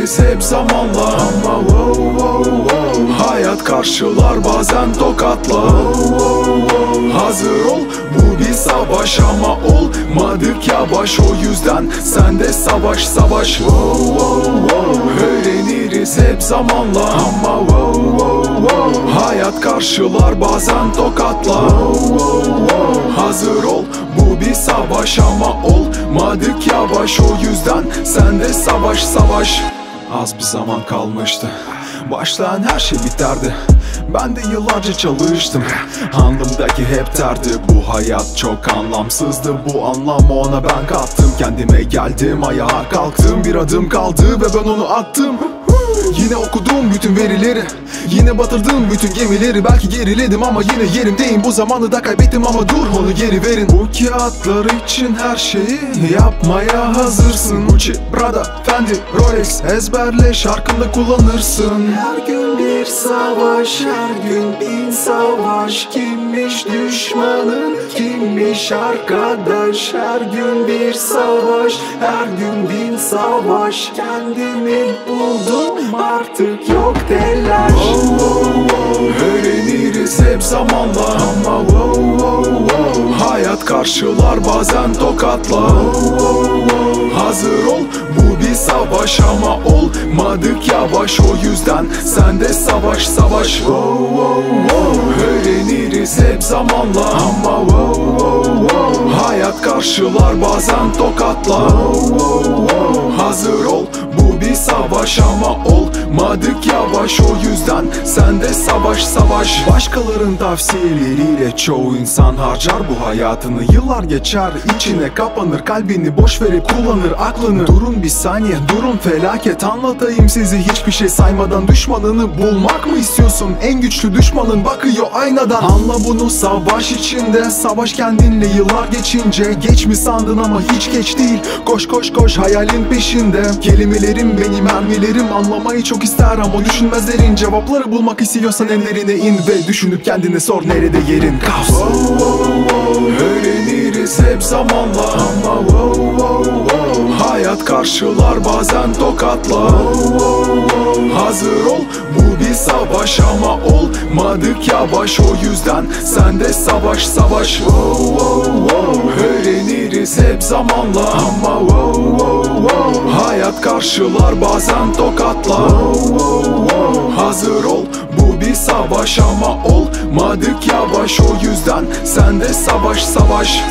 öğreniriz hep zamanla. Ama hayat karşılar bazen tokatla. Hazır ol, bu bir savaş ama olmadık yavaş. O yüzden sen de savaş savaş. Öğreniriz hep zamanla. Ama hayat karşılar bazen tokatla. Hazır ol, bu bir savaş ama olmadık yavaş. O yüzden sen de savaş savaş. Az bir zaman kalmıştı, başlayan her şey biterdi. Ben de yıllarca çalıştım, alnımdaki hep terdi. Bu hayat çok anlamsızdı, bu anlamı ona ben kattım. Kendime geldim, ayağa kalktım, bir adım kaldı ve ben onu attım. Yine okudum bütün verileri, yine batırdım bütün gemileri. Belki geriledim ama yine yerimdeyim. Bu zamanı da kaybettim ama dur, onu geri verin. Bu kağıtlar için her şeyi yapmaya hazırsın. Gucci, Prada, Fendi, Rolex ezberle, şarkında kullanırsın. Her gün bir savaş, her gün bin savaş. Kimmiş düşmanın, kimmiş arkadaş. Her gün bir savaş, her gün bin savaş. Kendimi buldum, artık yok telaş. Öğreniriz hep zamanla. Ama hayat karşılar bazen tokatla. Hazır ol, bu bir savaş ama olmadık yavaş. O yüzden sen de savaş savaş. Öğreniriz hep zamanla. Ama hayat karşılar bazen tokatla. Hazır ol, bu bir savaş ama olmadık yavaş. O yüzden sen de savaş savaş. Başkalarının tavsiyeleriyle çoğu insan harcar bu hayatını. Yıllar geçer, içine kapanır, kalbini boş verip kullanır aklını. Durun bir saniye, durun felaket, anlatayım sizi hiçbir şey saymadan. Düşmanını bulmak mı istiyorsun? En güçlü düşmanın bakıyor aynadan. Anla bunu, savaş içinde, savaş kendinle. Yıllar geçince geç mi sandın ama hiç geç değil. Koş koş koş hayalin peşinde. Kelimelerim benim mermilerim, anlamayı çok ister ama düşünmezlerin. Cevapları bulmak istiyorsan enlerine in ve düşünüp kendine sor, nerede yerin? Kaos. Öğreniriz hep zamanla. Ama hayat karşılar bazen tokatla. Hazır ol, bu bir savaş ama olmadık yavaş. O yüzden sen de savaş savaş. Öğreniriz hep zamanla. Ama hayat karşılar bazen tokatla. Hazır ol, bu bir savaş ama olmadık yavaş. O yüzden sen de savaş savaş.